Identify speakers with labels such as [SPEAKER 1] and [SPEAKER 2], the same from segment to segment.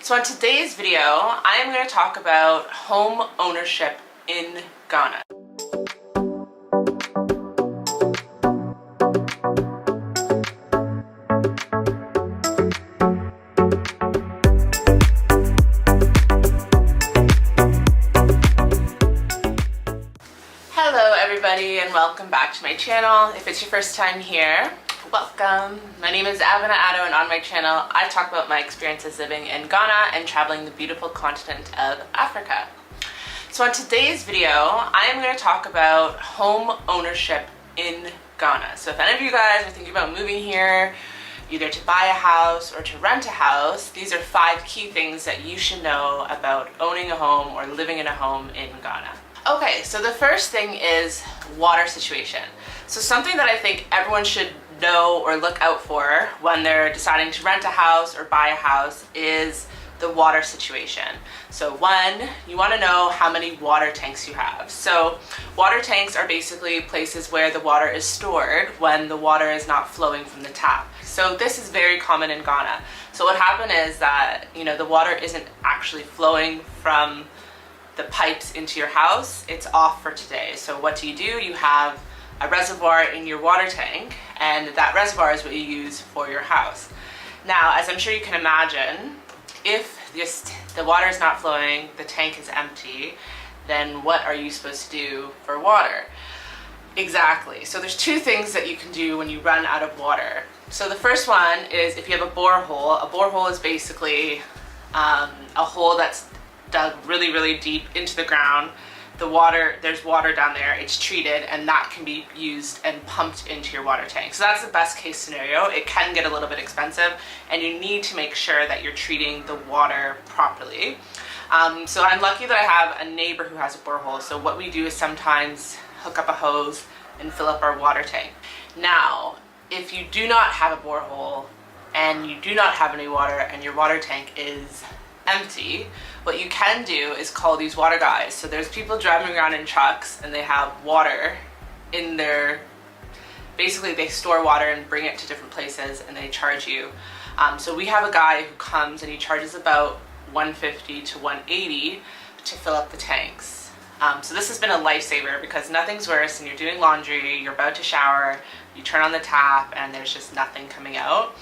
[SPEAKER 1] So in today's video, I am going to talk about home ownership in Ghana. Hello everybody and welcome back to my channel. If it's your first time here, welcome. My name is Avana Addo, and on my channel I talk about my experiences living in Ghana and traveling the beautiful continent of Africa. So in today's video, I am going to talk about home ownership in Ghana. So if any of you guys are thinking about moving here, either to buy a house or to rent a house, these are 5 key things that you should know about owning a home or living in a home in Ghana. Okay, so the first thing is water situation. So something that I think everyone should know or look out for when they're deciding to rent a house or buy a house is the water situation. So one, you want to know how many water tanks you have. So water tanks are basically places where the water is stored when the water is not flowing from the tap. So this is very common in Ghana. So what happened is that, the water isn't actually flowing from the pipes into your house. It's off for today. So what do? You have a reservoir in your water tank, and that reservoir is what you use for your house. Now, as I'm sure you can imagine, if the water is not flowing, the tank is empty, then what are you supposed to do for water? Exactly. So there's 2 things that you can do when you run out of water. So the first one is if you have a borehole. A borehole is basically a hole that's dug really, really deep into the ground. There's water down there, it's treated, and that can be used and pumped into your water tank. So that's the best case scenario. It can get a little bit expensive, and you need to make sure that you're treating the water properly. So I'm lucky that I have a neighbor who has a borehole. So what we do is sometimes hook up a hose and fill up our water tank. Now, if you do not have a borehole and you do not have any water and your water tank is empty, what you can do is call these water guys. So there's people driving around in trucks and they have water in their, basically they store water and bring it to different places and they charge you. So we have a guy who comes and he charges about $150 to $180 to fill up the tanks. So this has been a lifesaver because nothing's worse than you're doing laundry, you're about to shower, you turn on the tap and there's just nothing coming out.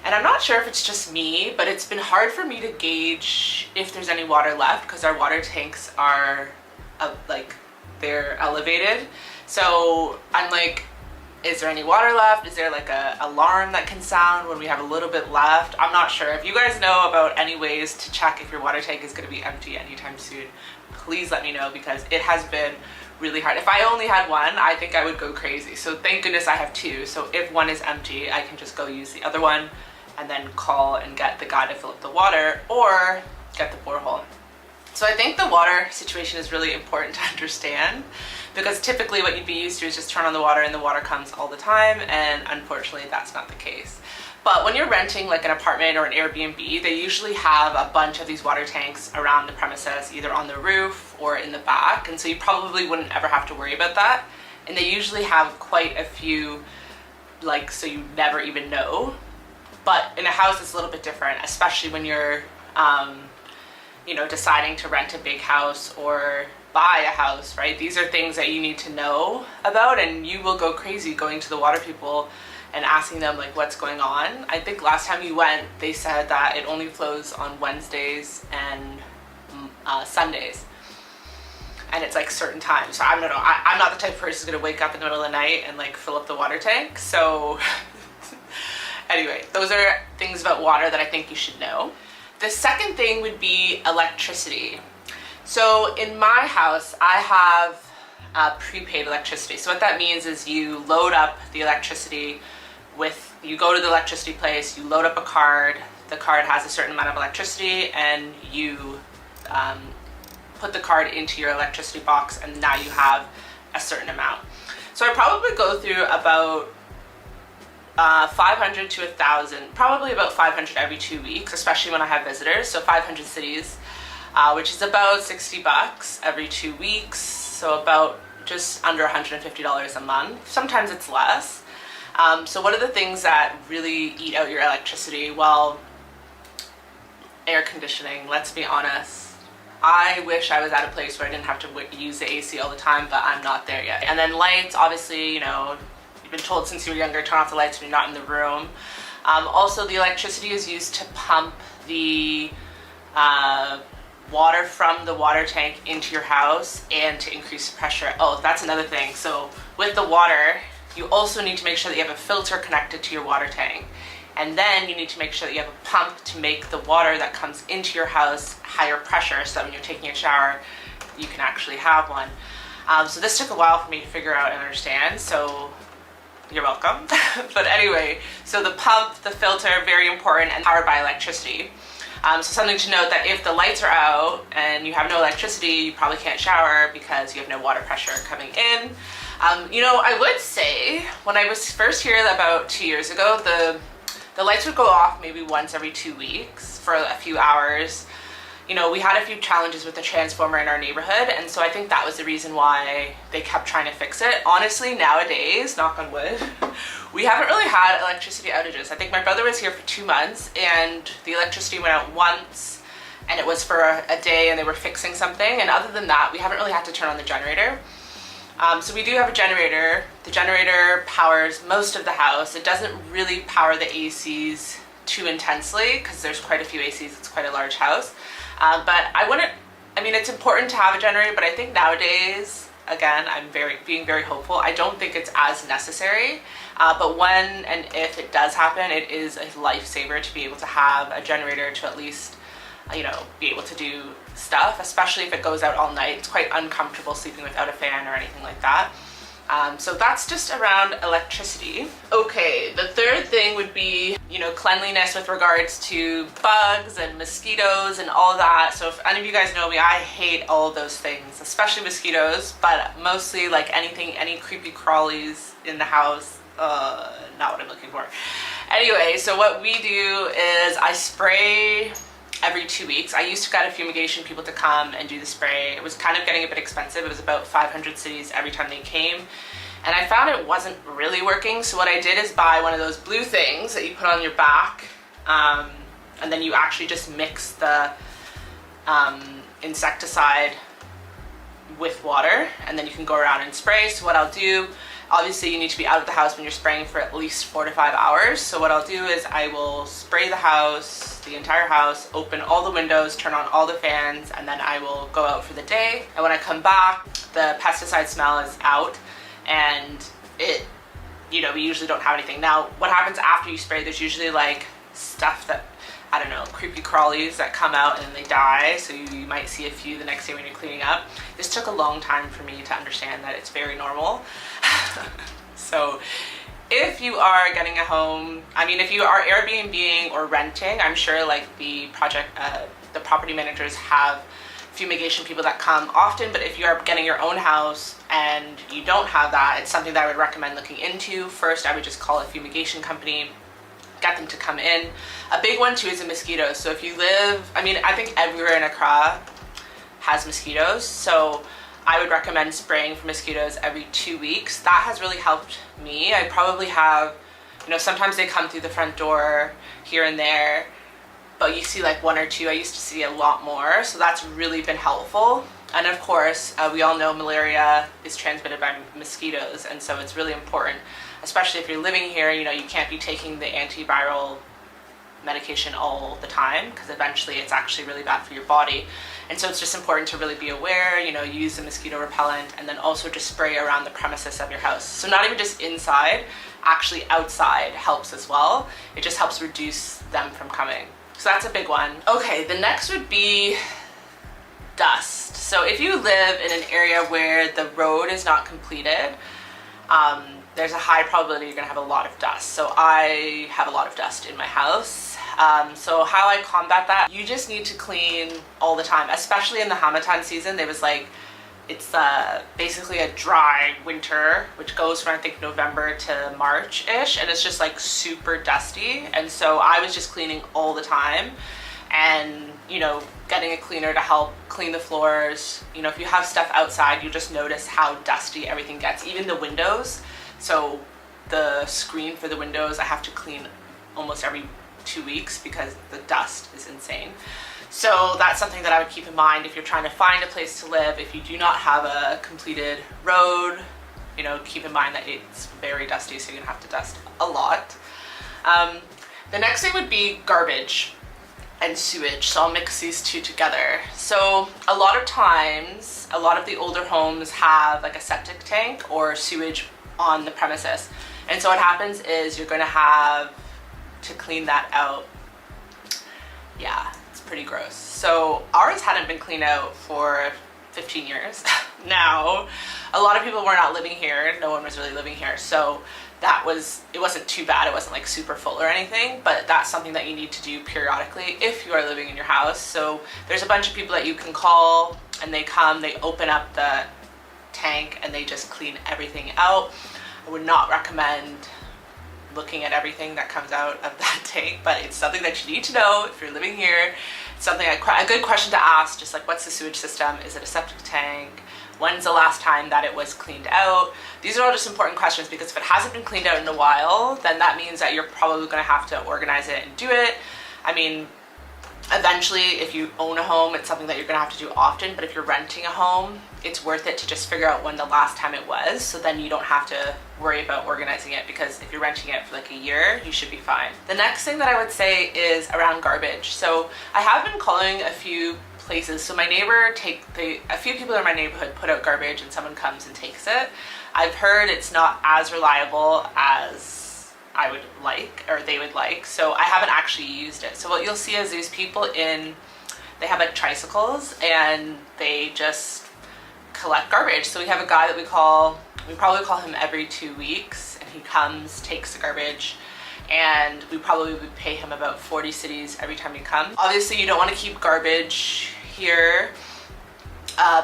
[SPEAKER 1] And I'm not sure if it's just me, but it's been hard for me to gauge if there's any water left because our water tanks are they're elevated. So I'm like, is there any water left? Is there like a alarm that can sound when we have a little bit left? I'm not sure. If you guys know about any ways to check if your water tank is going to be empty anytime soon, please let me know because it has been really hard. If I only had one, I think I would go crazy. So thank goodness I have 2. So if one is empty, I can just go use the other one and then call and get the guy to fill up the water or get the borehole. So I think the water situation is really important to understand because typically what you'd be used to is just turn on the water and the water comes all the time, and unfortunately that's not the case. But when you're renting like an apartment or an Airbnb, they usually have a bunch of these water tanks around the premises, either on the roof or in the back, and so you probably wouldn't ever have to worry about that. And they usually have quite a few, so you never even know. But in a house it's a little bit different, especially when you're deciding to rent a big house or buy a house, right? These are things that you need to know about, and you will go crazy going to the water people and asking them what's going on. I think last time you went, they said that it only flows on Wednesdays and Sundays. And it's certain times. So I don't know. I'm not the type of person who's gonna wake up in the middle of the night and fill up the water tank. So anyway, those are things about water that I think you should know. The second thing would be electricity. So in my house, I have prepaid electricity. So what that means is you load up the electricity you go to the electricity place, you load up a card, the card has a certain amount of electricity, and you put the card into your electricity box, and now you have a certain amount. So I probably go through about 500 to 1,000, probably about 500 every 2 weeks, especially when I have visitors. So 500 cities, which is about $60 every 2 weeks. So about just under $150 a month. Sometimes it's less. So what are the things that really eat out your electricity? Well, air conditioning, let's be honest. I wish I was at a place where I didn't have to use the AC all the time, but I'm not there yet. And then lights, obviously, you know, you've been told since you were younger, turn off the lights when you're not in the room. Also, the electricity is used to pump the water from the water tank into your house and to increase the pressure. Oh, that's another thing. So with the water, you also need to make sure that you have a filter connected to your water tank. And then you need to make sure that you have a pump to make the water that comes into your house higher pressure, so that when you're taking a shower, you can actually have one. So this took a while for me to figure out and understand, so you're welcome. But anyway, so the pump, the filter, very important, and powered by electricity. So something to note, that if the lights are out and you have no electricity, you probably can't shower because you have no water pressure coming in. You know, I would say when I was first here about 2 years ago, the lights would go off maybe once every 2 weeks for a few hours. You know, we had a few challenges with the transformer in our neighborhood, and so I think that was the reason why they kept trying to fix it. Honestly, nowadays, knock on wood, we haven't really had electricity outages. I think my brother was here for 2 months and the electricity went out once, and it was for a day and they were fixing something, and other than that, we haven't really had to turn on the generator. So we do have a generator. The generator powers most of the house. It doesn't really power the ACs too intensely because there's quite a few ACs. It's quite a large house. But I mean, it's important to have a generator, but I think nowadays, again, I'm being very hopeful. I don't think it's as necessary, but when and if it does happen, it is a lifesaver to be able to have a generator to at least, you know, be able to do stuff, especially if it goes out all night. It's quite uncomfortable sleeping without a fan or anything like that. So that's just around electricity. Okay, the third thing would be, you know, cleanliness with regards to bugs and mosquitoes and all that. So if any of you guys know me, I hate all of those things, especially mosquitoes, but mostly like anything, any creepy crawlies in the house, not what I'm looking for. Anyway, so what we do is I spray every 2 weeks. I used to get a fumigation people to come and do the spray. It was kind of getting a bit expensive. It was about 500 cities every time they came. And I found it wasn't really working. So what I did is buy one of those blue things that you put on your back. And then you actually just mix the insecticide with water. And then you can go around and spray. So what I'll do, obviously you need to be out of the house when you're spraying for at least 4 to 5 hours. So what I'll do is I will spray the house, the entire house, open all the windows, turn on all the fans, and then I will go out for the day. And when I come back, the pesticide smell is out, and it, you know, we usually don't have anything. Now, what happens after you spray, there's usually like stuff that, I don't know, creepy crawlies that come out and then they die, so you might see a few the next day when you're cleaning up. This took a long time for me to understand that it's very normal. So if you are getting a home, I mean, if you are Airbnb-ing or renting, I'm sure like the property managers have fumigation people that come often, but if you are getting your own house and you don't have that, it's something that I would recommend looking into. First, I would just call a fumigation company, get them to come in. A big one too is the mosquitoes. So if you live, I mean, I think everywhere in Accra has mosquitoes, so I would recommend spraying for mosquitoes every 2 weeks. That has really helped me. I probably have, you know, sometimes they come through the front door here and there, but you see like 1 or 2. I used to see a lot more, so that's really been helpful. And of course, we all know malaria is transmitted by mosquitoes, and so it's really important, especially if you're living here, you know, you can't be taking the antiviral medication all the time because eventually it's actually really bad for your body. And so it's just important to really be aware, you know, use the mosquito repellent, and then also just spray around the premises of your house. So not even just inside, actually outside helps as well. It just helps reduce them from coming. So that's a big one. Okay, the next would be dust. So if you live in an area where the road is not completed, there's a high probability you're gonna have a lot of dust. So I have a lot of dust in my house. So how I combat that, you just need to clean all the time, especially in the Hamatan season. There was like, it's basically a dry winter, which goes from I think November to March-ish, and it's just like super dusty. And so I was just cleaning all the time, and you know, getting a cleaner to help clean the floors. You know, if you have stuff outside, you just notice how dusty everything gets, even the windows. So the screen for the windows, I have to clean almost every 2 weeks because the dust is insane. So that's something that I would keep in mind if you're trying to find a place to live. If you do not have a completed road, you know, keep in mind that it's very dusty, so you're gonna have to dust a lot. The next thing would be garbage and sewage. So I'll mix these two together. So a lot of times, a lot of the older homes have like a septic tank or sewage on the premises. And so what happens is you're gonna have to clean that out. Yeah, it's pretty gross. So ours hadn't been cleaned out for 15 years. Now, a lot of people were not living here. No one was really living here. So it wasn't too bad. It wasn't like super full or anything, but that's something that you need to do periodically if you are living in your house. So there's a bunch of people that you can call, and they come, they open up the tank and they just clean everything out. I would not recommend looking at everything that comes out of that tank, but it's something that you need to know if you're living here. It's something, a good question to ask, just like, what's the sewage system? Is it a septic tank? When's the last time that it was cleaned out? These are all just important questions, because if it hasn't been cleaned out in a while, then that means that you're probably gonna have to organize it and do it. I mean, eventually, if you own a home, it's something that you're gonna have to do often, but if you're renting a home, it's worth it to just figure out when the last time it was, so then you don't have to worry about organizing it, because if you're renting it for like a year, you should be fine. The next thing that I would say is around garbage. So I have been calling a few places. So my neighbor, a few people in my neighborhood put out garbage and someone comes and takes it. I've heard it's not as reliable as I would like, or they would like, so I haven't actually used it. So what you'll see is these people they have like tricycles and they just collect garbage. So we have a guy that we probably call him every 2 weeks, and he comes, takes the garbage, and we probably would pay him about 40 cedis every time he comes. Obviously you don't want to keep garbage here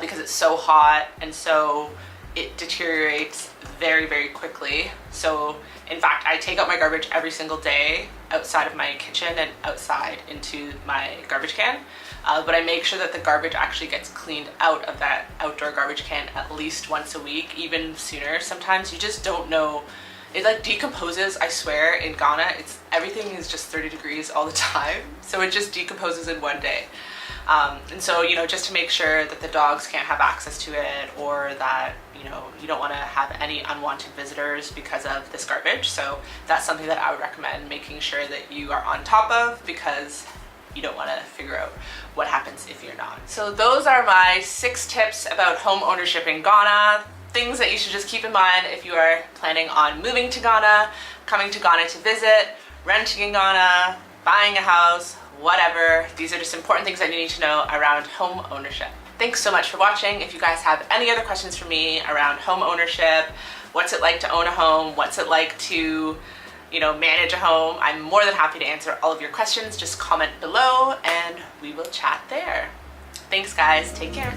[SPEAKER 1] because it's so hot, and so it deteriorates very, very quickly. So in fact, I take out my garbage every single day outside of my kitchen and outside into my garbage can. But I make sure that the garbage actually gets cleaned out of that outdoor garbage can at least once a week, even sooner. Sometimes you just don't know. It like decomposes, I swear, in Ghana. Everything is just 30 degrees all the time. So it just decomposes in one day. And so, you know, just to make sure that the dogs can't have access to it, or that, you know, you don't want to have any unwanted visitors because of this garbage. So that's something that I would recommend making sure that you are on top of, because you don't want to figure out what happens if you're not. So those are my 6 tips about home ownership in Ghana. Things that you should just keep in mind if you are planning on moving to Ghana, coming to Ghana to visit, renting in Ghana, buying a house, whatever. These are just important things that you need to know around home ownership. Thanks so much for watching. If you guys have any other questions for me around home ownership, what's it like to own a home, what's it like to, you know, manage a home, I'm more than happy to answer all of your questions. Just comment below and we will chat there. Thanks guys, take care.